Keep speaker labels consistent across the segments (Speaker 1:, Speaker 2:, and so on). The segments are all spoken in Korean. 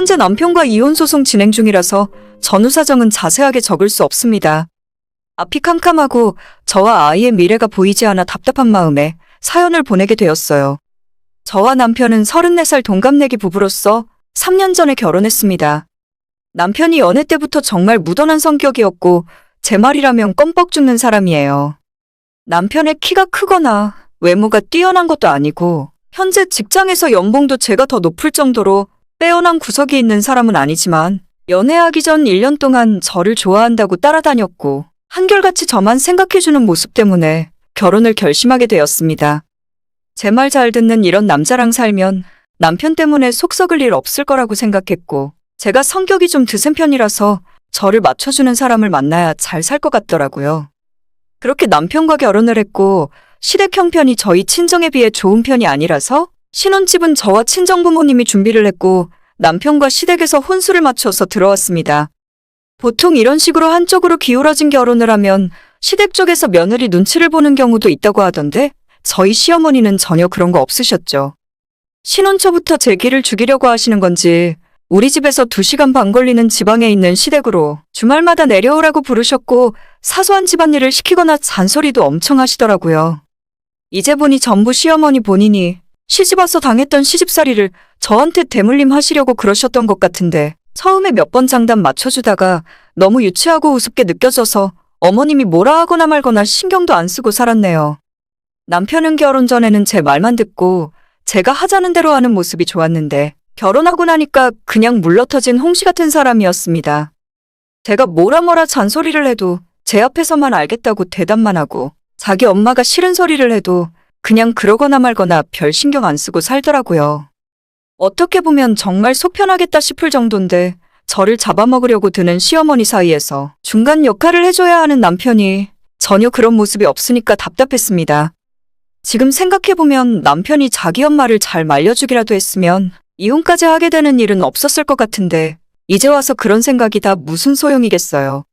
Speaker 1: 현재 남편과 이혼 소송 진행 중이라서 전후 사정은 자세하게 적을 수 없습니다. 앞이 캄캄하고 저와 아이의 미래가 보이지 않아 답답한 마음에 사연을 보내게 되었어요. 저와 남편은 34살 동갑내기 부부로서 3년 전에 결혼했습니다. 남편이 연애 때부터 정말 무던한 성격이었고 제 말이라면 껌뻑 죽는 사람이에요. 남편의 키가 크거나 외모가 뛰어난 것도 아니고 현재 직장에서 연봉도 제가 더 높을 정도로 빼어난 구석이 있는 사람은 아니지만 연애하기 전 1년 동안 저를 좋아한다고 따라다녔고 한결같이 저만 생각해주는 모습 때문에 결혼을 결심하게 되었습니다. 제 말 잘 듣는 이런 남자랑 살면 남편 때문에 속 썩을 일 없을 거라고 생각했고 제가 성격이 좀 드센 편이라서 저를 맞춰주는 사람을 만나야 잘 살 것 같더라고요. 그렇게 남편과 결혼을 했고 시댁 형편이 저희 친정에 비해 좋은 편이 아니라서 신혼집은 저와 친정부모님이 준비를 했고 남편과 시댁에서 혼수를 맞춰서 들어왔습니다. 보통 이런 식으로 한쪽으로 기울어진 결혼을 하면 시댁 쪽에서 며느리 눈치를 보는 경우도 있다고 하던데 저희 시어머니는 전혀 그런 거 없으셨죠. 신혼 초부터 제 길을 죽이려고 하시는 건지 우리 집에서 2시간 반 걸리는 지방에 있는 시댁으로 주말마다 내려오라고 부르셨고 사소한 집안일을 시키거나 잔소리도 엄청 하시더라고요. 이제 보니 전부 시어머니 본인이 시집와서 당했던 시집살이를 저한테 대물림 하시려고 그러셨던 것 같은데 처음에 몇 번 장단 맞춰주다가 너무 유치하고 우습게 느껴져서 어머님이 뭐라 하거나 말거나 신경도 안 쓰고 살았네요. 남편은 결혼 전에는 제 말만 듣고 제가 하자는 대로 하는 모습이 좋았는데 결혼하고 나니까 그냥 물러터진 홍시 같은 사람이었습니다. 제가 뭐라 잔소리를 해도 제 앞에서만 알겠다고 대답만 하고 자기 엄마가 싫은 소리를 해도 그냥 그러거나 말거나 별 신경 안 쓰고 살더라고요. 어떻게 보면 정말 속 편하겠다 싶을 정도인데 저를 잡아먹으려고 드는 시어머니 사이에서 중간 역할을 해줘야 하는 남편이 전혀 그런 모습이 없으니까 답답했습니다. 지금 생각해보면 남편이 자기 엄마를 잘 말려주기라도 했으면 이혼까지 하게 되는 일은 없었을 것 같은데 이제 와서 그런 생각이 다 무슨 소용이겠어요.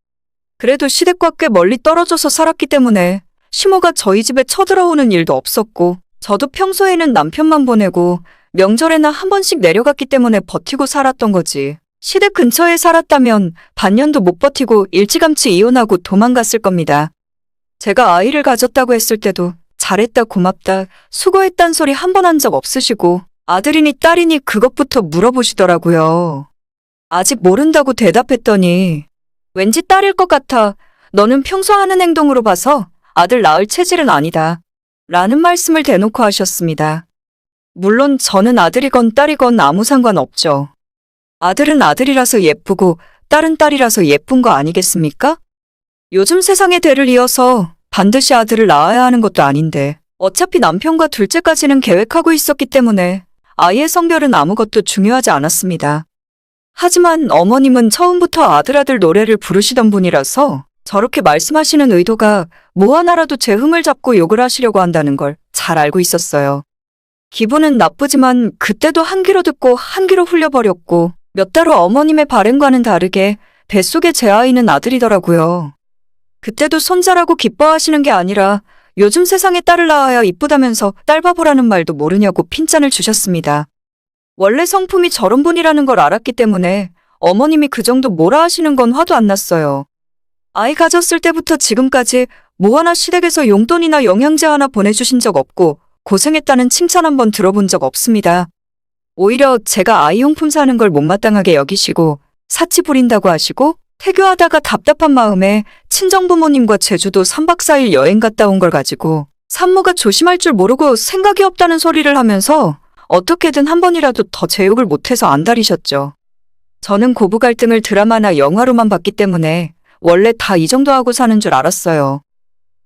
Speaker 1: 그래도 시댁과 꽤 멀리 떨어져서 살았기 때문에 시모가 저희 집에 쳐들어오는 일도 없었고 저도 평소에는 남편만 보내고 명절에나 한 번씩 내려갔기 때문에 버티고 살았던 거지. 시댁 근처에 살았다면 반년도 못 버티고 일찌감치 이혼하고 도망갔을 겁니다. 제가 아이를 가졌다고 했을 때도 잘했다 고맙다 수고했단 소리 한 번 한 적 없으시고 아들이니 딸이니 그것부터 물어보시더라고요. 아직 모른다고 대답했더니 왠지 딸일 것 같아. 너는 평소 하는 행동으로 봐서 아들 낳을 체질은 아니다. 라는 말씀을 대놓고 하셨습니다. 물론 저는 아들이건 딸이건 아무 상관없죠. 아들은 아들이라서 예쁘고 딸은 딸이라서 예쁜 거 아니겠습니까? 요즘 세상의 대를 이어서 반드시 아들을 낳아야 하는 것도 아닌데 어차피 남편과 둘째까지는 계획하고 있었기 때문에 아이의 성별은 아무것도 중요하지 않았습니다. 하지만 어머님은 처음부터 아들 노래를 부르시던 분이라서 저렇게 말씀하시는 의도가 뭐 하나라도 제 흠을 잡고 욕을 하시려고 한다는 걸 잘 알고 있었어요. 기분은 나쁘지만 그때도 한 귀로 듣고 한 귀로 흘려버렸고 몇 달 후 어머님의 바램과는 다르게 뱃속에 제 아이는 아들이더라고요. 그때도 손자라고 기뻐하시는 게 아니라 요즘 세상에 딸을 낳아야 이쁘다면서 딸바보라는 말도 모르냐고 핀잔을 주셨습니다. 원래 성품이 저런 분이라는 걸 알았기 때문에 어머님이 그 정도 뭐라 하시는 건 화도 안 났어요. 아이 가졌을 때부터 지금까지 뭐 하나 시댁에서 용돈이나 영양제 하나 보내주신 적 없고 고생했다는 칭찬 한번 들어본 적 없습니다. 오히려 제가 아이용품 사는 걸 못마땅하게 여기시고 사치 부린다고 하시고 태교하다가 답답한 마음에 친정부모님과 제주도 3박 4일 여행 갔다 온 걸 가지고 산모가 조심할 줄 모르고 생각이 없다는 소리를 하면서 어떻게든 한 번이라도 더 제 욕을 못해서 안달이셨죠. 저는 고부 갈등을 드라마나 영화로만 봤기 때문에 원래 다 이 정도 하고 사는 줄 알았어요.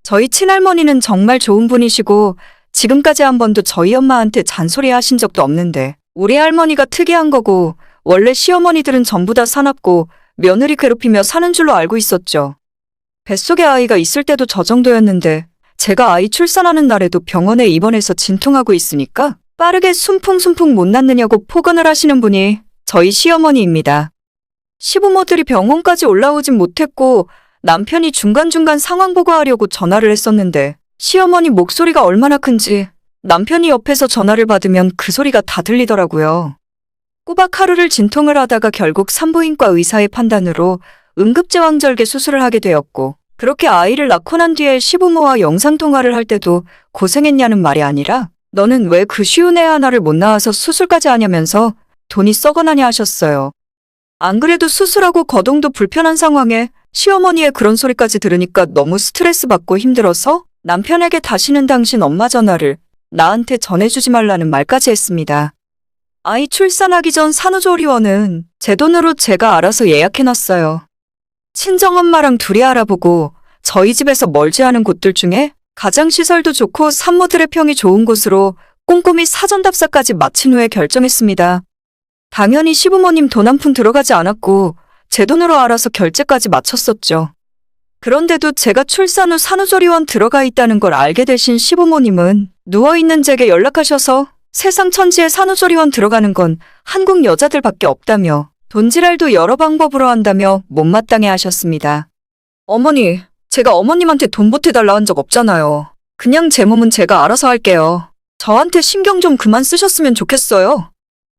Speaker 1: 저희 친할머니는 정말 좋은 분이시고 지금까지 한 번도 저희 엄마한테 잔소리 하신 적도 없는데 우리 할머니가 특이한 거고 원래 시어머니들은 전부 다 사납고 며느리 괴롭히며 사는 줄로 알고 있었죠. 뱃속에 아이가 있을 때도 저 정도였는데 제가 아이 출산하는 날에도 병원에 입원해서 진통하고 있으니까 빠르게 순풍순풍 못 낳느냐고 폭언을 하시는 분이 저희 시어머니입니다. 시부모들이 병원까지 올라오진 못했고 남편이 중간중간 상황 보고하려고 전화를 했었는데 시어머니 목소리가 얼마나 큰지 남편이 옆에서 전화를 받으면 그 소리가 다 들리더라고요. 꼬박 하루를 진통을 하다가 결국 산부인과 의사의 판단으로 응급제왕절개 수술을 하게 되었고, 그렇게 아이를 낳고 난 뒤에 시부모와 영상통화를 할 때도 고생했냐는 말이 아니라 너는 왜 그 쉬운 애 하나를 못 낳아서 수술까지 하냐면서 돈이 썩어나냐 하셨어요. 안 그래도 수술하고 거동도 불편한 상황에 시어머니의 그런 소리까지 들으니까 너무 스트레스 받고 힘들어서 남편에게 다시는 당신 엄마 전화를 나한테 전해주지 말라는 말까지 했습니다. 아이 출산하기 전 산후조리원은 제 돈으로 제가 알아서 예약해놨어요. 친정엄마랑 둘이 알아보고 저희 집에서 멀지 않은 곳들 중에 가장 시설도 좋고 산모들의 평이 좋은 곳으로 꼼꼼히 사전 답사까지 마친 후에 결정했습니다. 당연히 시부모님 돈 한 푼 들어가지 않았고 제 돈으로 알아서 결제까지 마쳤었죠. 그런데도 제가 출산 후 산후조리원 들어가 있다는 걸 알게 되신 시부모님은 누워있는 제게 연락하셔서 세상 천지에 산후조리원 들어가는 건 한국 여자들밖에 없다며 돈지랄도 여러 방법으로 한다며 못마땅해 하셨습니다. 어머니, 제가 어머님한테 돈 보태달라 한 적 없잖아요. 그냥 제 몸은 제가 알아서 할게요. 저한테 신경 좀 그만 쓰셨으면 좋겠어요.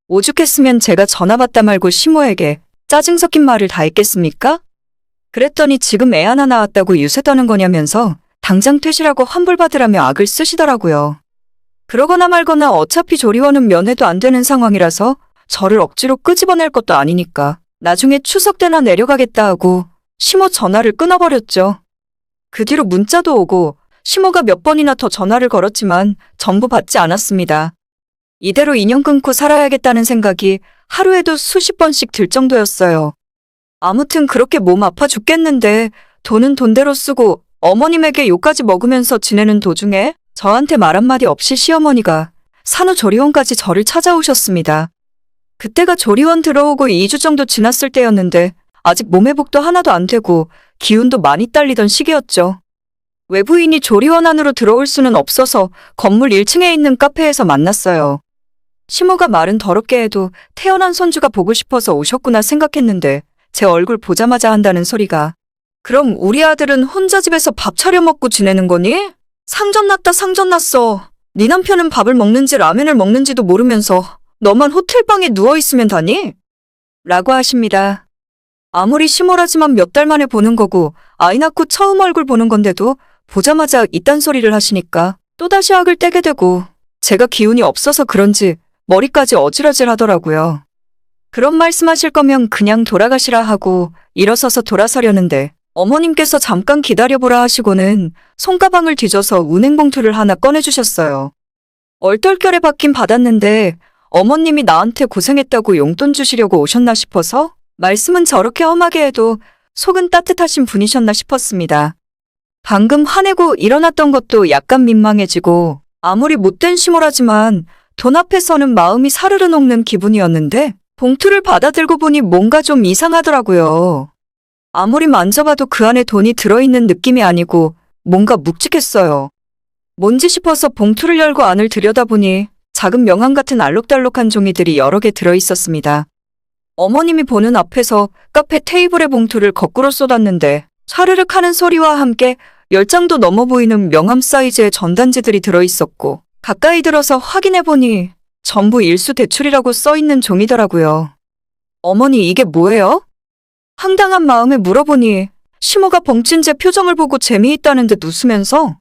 Speaker 1: 오죽했으면 제가 전화 받다 말고 시모에게 짜증 섞인 말을 다 했겠습니까? 그랬더니 지금 애 하나 낳았다고 유세 떠는 거냐면서 당장 퇴실하고 환불받으라며 악을 쓰시더라고요. 그러거나 말거나 어차피 조리원은 면회도 안 되는 상황이라서 저를 억지로 끄집어낼 것도 아니니까 나중에 추석 때나 내려가겠다 하고 시모 전화를 끊어버렸죠. 그 뒤로 문자도 오고 시모가 몇 번이나 더 전화를 걸었지만 전부 받지 않았습니다. 이대로 인연 끊고 살아야겠다는 생각이 하루에도 수십 번씩 들 정도였어요. 아무튼 그렇게 몸 아파 죽겠는데 돈은 돈대로 쓰고 어머님에게 욕까지 먹으면서 지내는 도중에 저한테 말 한마디 없이 시어머니가 산후조리원까지 저를 찾아오셨습니다. 그때가 조리원 들어오고 2주 정도 지났을 때였는데 아직 몸 회복도 하나도 안 되고 기운도 많이 딸리던 시기였죠. 외부인이 조리원 안으로 들어올 수는 없어서 건물 1층에 있는 카페에서 만났어요. 시모가 말은 더럽게 해도 태어난 손주가 보고 싶어서 오셨구나 생각했는데 제 얼굴 보자마자 한다는 소리가 그럼 우리 아들은 혼자 집에서 밥 차려 먹고 지내는 거니? 상전 났다 상전 났어. 네 남편은 밥을 먹는지 라면을 먹는지도 모르면서 너만 호텔방에 누워있으면 다니? 라고 하십니다. 아무리 시모라지만 몇 달 만에 보는 거고 아이 낳고 처음 얼굴 보는 건데도 보자마자 이딴 소리를 하시니까 또다시 악을 떼게 되고 제가 기운이 없어서 그런지 머리까지 어질어질 하더라고요. 그런 말씀하실 거면 그냥 돌아가시라 하고 일어서서 돌아서려는데 어머님께서 잠깐 기다려보라 하시고는 손가방을 뒤져서 은행봉투를 하나 꺼내주셨어요. 얼떨결에 받긴 받았는데 어머님이 나한테 고생했다고 용돈 주시려고 오셨나 싶어서 말씀은 저렇게 험하게 해도 속은 따뜻하신 분이셨나 싶었습니다. 방금 화내고 일어났던 것도 약간 민망해지고 아무리 못된 시모라지만 돈 앞에서는 마음이 사르르 녹는 기분이었는데 봉투를 받아들고 보니 뭔가 좀 이상하더라고요. 아무리 만져봐도 그 안에 돈이 들어있는 느낌이 아니고 뭔가 묵직했어요. 뭔지 싶어서 봉투를 열고 안을 들여다보니 작은 명함 같은 알록달록한 종이들이 여러 개 들어있었습니다. 어머님이 보는 앞에서 카페 테이블에 봉투를 거꾸로 쏟았는데 차르륵 하는 소리와 함께 10장도 넘어 보이는 명함 사이즈의 전단지들이 들어있었고 가까이 들어서 확인해보니 전부 일수 대출이라고 써있는 종이더라고요. 어머니 이게 뭐예요? 황당한 마음에 물어보니 시모가 벙찐 제 표정을 보고 재미있다는 듯 웃으면서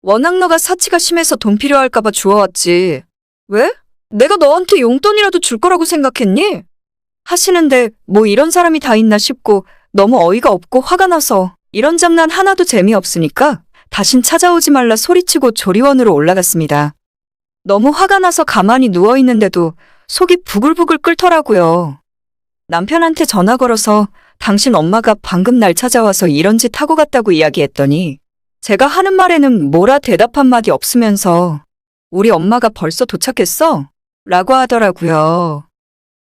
Speaker 1: 워낙 너가 사치가 심해서 돈 필요할까봐 주워왔지. 왜? 내가 너한테 용돈이라도 줄 거라고 생각했니? 하시는데 뭐 이런 사람이 다 있나 싶고 너무 어이가 없고 화가 나서 이런 장난 하나도 재미없으니까 다신 찾아오지 말라 소리치고 조리원으로 올라갔습니다. 너무 화가 나서 가만히 누워있는데도 속이 부글부글 끓더라고요. 남편한테 전화 걸어서 당신 엄마가 방금 날 찾아와서 이런 짓 하고 갔다고 이야기했더니 제가 하는 말에는 뭐라 대답 한마디 없으면서 우리 엄마가 벌써 도착했어? 라고 하더라고요.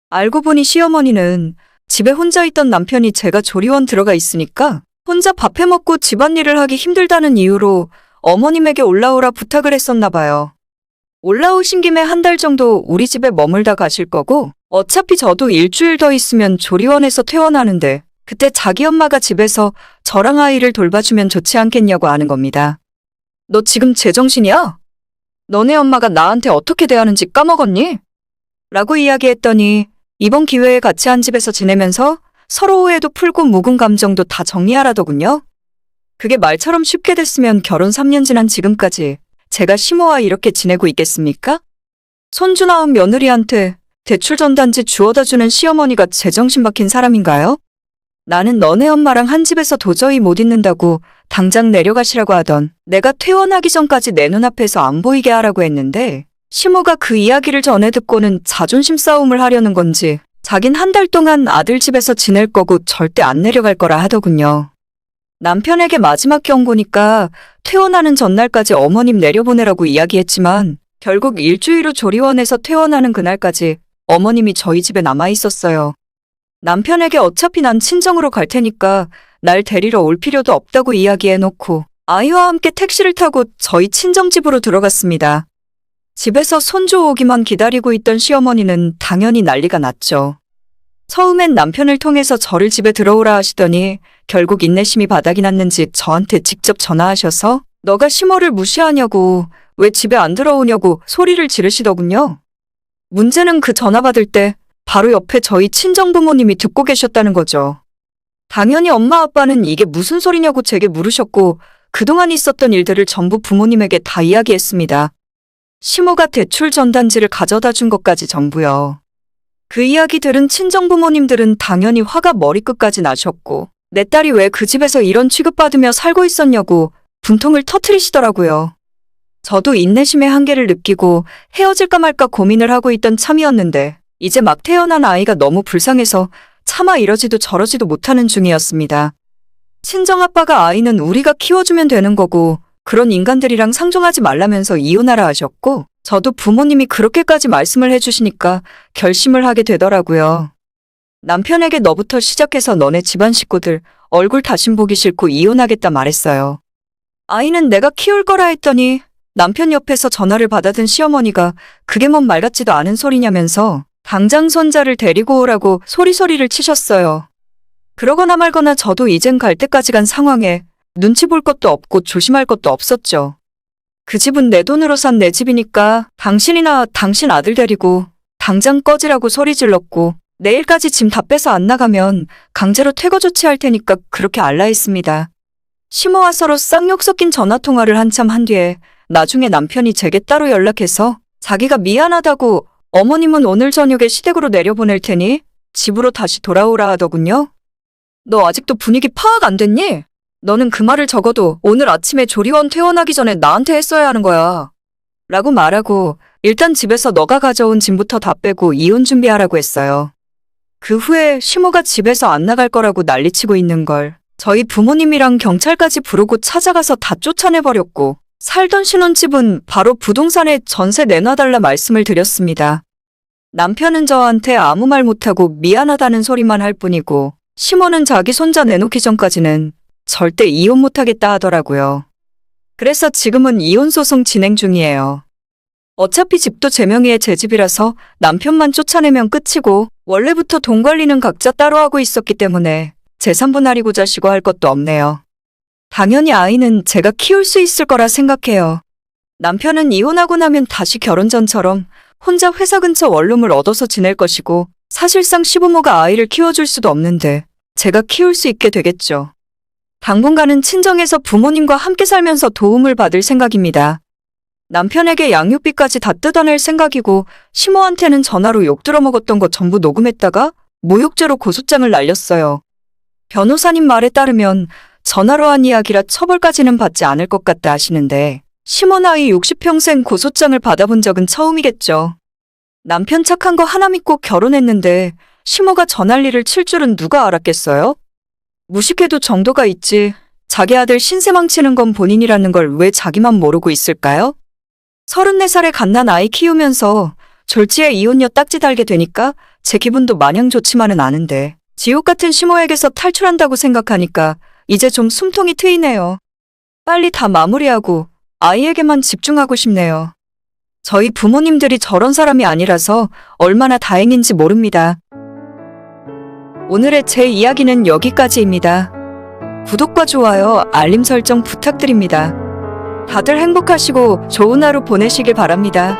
Speaker 1: 알고 보니 시어머니는 집에 혼자 있던 남편이 제가 조리원 들어가 있으니까 혼자 밥 해먹고 집안일을 하기 힘들다는 이유로 어머님에게 올라오라 부탁을 했었나 봐요. 올라오신 김에 한 달 정도 우리 집에 머물다 가실 거고 어차피 저도 일주일 더 있으면 조리원에서 퇴원하는데 그때 자기 엄마가 집에서 저랑 아이를 돌봐주면 좋지 않겠냐고 하는 겁니다. 너 지금 제정신이야? 너네 엄마가 나한테 어떻게 대하는지 까먹었니? 라고 이야기했더니 이번 기회에 같이 한 집에서 지내면서 서로 오해도 풀고 묵은 감정도 다 정리하라더군요. 그게 말처럼 쉽게 됐으면 결혼 3년 지난 지금까지 제가 시모와 이렇게 지내고 있겠습니까? 손주 낳은 며느리한테 대출 전단지 주워다 주는 시어머니가 제정신 박힌 사람인가요? 나는 너네 엄마랑 한 집에서 도저히 못 있는다고 당장 내려가시라고 하던 내가 퇴원하기 전까지 내 눈앞에서 안 보이게 하라고 했는데 시모가 그 이야기를 전해 듣고는 자존심 싸움을 하려는 건지 자긴 한 달 동안 아들 집에서 지낼 거고 절대 안 내려갈 거라 하더군요. 남편에게 마지막 경고니까 퇴원하는 전날까지 어머님 내려보내라고 이야기했지만 결국 일주일 후 조리원에서 퇴원하는 그날까지 어머님이 저희 집에 남아 있었어요. 남편에게 어차피 난 친정으로 갈 테니까 날 데리러 올 필요도 없다고 이야기해놓고 아이와 함께 택시를 타고 저희 친정집으로 들어갔습니다. 집에서 손주 오기만 기다리고 있던 시어머니는 당연히 난리가 났죠. 처음엔 남편을 통해서 저를 집에 들어오라 하시더니 결국 인내심이 바닥이 났는지 저한테 직접 전화하셔서 너가 시모를 무시하냐고 왜 집에 안 들어오냐고 소리를 지르시더군요. 문제는 그 전화 받을 때 바로 옆에 저희 친정부모님이 듣고 계셨다는 거죠. 당연히 엄마 아빠는 이게 무슨 소리냐고 제게 물으셨고 그동안 있었던 일들을 전부 부모님에게 다 이야기했습니다. 시모가 대출 전단지를 가져다 준 것까지 전부요. 그 이야기 들은 친정부모님들은 당연히 화가 머리끝까지 나셨고 내 딸이 왜 그 집에서 이런 취급받으며 살고 있었냐고 분통을 터뜨리시더라고요. 저도 인내심의 한계를 느끼고 헤어질까 말까 고민을 하고 있던 참이었는데 이제 막 태어난 아이가 너무 불쌍해서 차마 이러지도 저러지도 못하는 중이었습니다. 친정아빠가 아이는 우리가 키워주면 되는 거고 그런 인간들이랑 상종하지 말라면서 이혼하라 하셨고 저도 부모님이 그렇게까지 말씀을 해주시니까 결심을 하게 되더라고요. 남편에게 너부터 시작해서 너네 집안 식구들 얼굴 다신 보기 싫고 이혼하겠다 말했어요. 아이는 내가 키울 거라 했더니 남편 옆에서 전화를 받아든 시어머니가 그게 뭔 말 같지도 않은 소리냐면서 당장 손자를 데리고 오라고 소리소리를 치셨어요. 그러거나 말거나 저도 이젠 갈 때까지 간 상황에 눈치 볼 것도 없고 조심할 것도 없었죠. 그 집은 내 돈으로 산 내 집이니까 당신이나 당신 아들 데리고 당장 꺼지라고 소리 질렀고 내일까지 짐 다 빼서 안 나가면 강제로 퇴거 조치할 테니까 그렇게 알라했습니다. 시모와 서로 쌍욕 섞인 전화통화를 한참 한 뒤에 나중에 남편이 제게 따로 연락해서 자기가 미안하다고 어머님은 오늘 저녁에 시댁으로 내려보낼 테니 집으로 다시 돌아오라 하더군요. 너 아직도 분위기 파악 안 됐니? 너는 그 말을 적어도 오늘 아침에 조리원 퇴원하기 전에 나한테 했어야 하는 거야. 라고 말하고 일단 집에서 너가 가져온 짐부터 다 빼고 이혼 준비하라고 했어요. 그 후에 시모가 집에서 안 나갈 거라고 난리치고 있는 걸 저희 부모님이랑 경찰까지 부르고 찾아가서 다 쫓아내버렸고 살던 신혼집은 바로 부동산에 전세 내놔달라 말씀을 드렸습니다. 남편은 저한테 아무 말 못하고 미안하다는 소리만 할 뿐이고 시모는 자기 손자 내놓기 전까지는 절대 이혼 못하겠다 하더라고요. 그래서 지금은 이혼 소송 진행 중이에요. 어차피 집도 제 명의의 제 집이라서 남편만 쫓아내면 끝이고 원래부터 돈 관리는 각자 따로 하고 있었기 때문에 재산 분할이고 자시고 할 것도 없네요. 당연히 아이는 제가 키울 수 있을 거라 생각해요. 남편은 이혼하고 나면 다시 결혼 전처럼 혼자 회사 근처 원룸을 얻어서 지낼 것이고 사실상 시부모가 아이를 키워줄 수도 없는데 제가 키울 수 있게 되겠죠. 당분간은 친정에서 부모님과 함께 살면서 도움을 받을 생각입니다. 남편에게 양육비까지 다 뜯어낼 생각이고 시모한테는 전화로 욕 들어먹었던 거 전부 녹음했다가 모욕죄로 고소장을 날렸어요. 변호사님 말에 따르면 전화로 한 이야기라 처벌까지는 받지 않을 것 같다 하시는데 시모 나이 60평생 고소장을 받아본 적은 처음이겠죠. 남편 착한 거 하나 믿고 결혼했는데 시모가 전할리를 칠 줄은 누가 알았겠어요? 무식해도 정도가 있지. 자기 아들 신세 망치는 건 본인이라는 걸 왜 자기만 모르고 있을까요? 34살에 갓난 아이 키우면서 졸지에 이혼녀 딱지 달게 되니까 제 기분도 마냥 좋지만은 않은데 지옥 같은 시모에게서 탈출한다고 생각하니까 이제 좀 숨통이 트이네요. 빨리 다 마무리하고 아이에게만 집중하고 싶네요. 저희 부모님들이 저런 사람이 아니라서 얼마나 다행인지 모릅니다. 오늘의 제 이야기는 여기까지입니다. 구독과 좋아요, 알림 설정 부탁드립니다. 다들 행복하시고 좋은 하루 보내시길 바랍니다.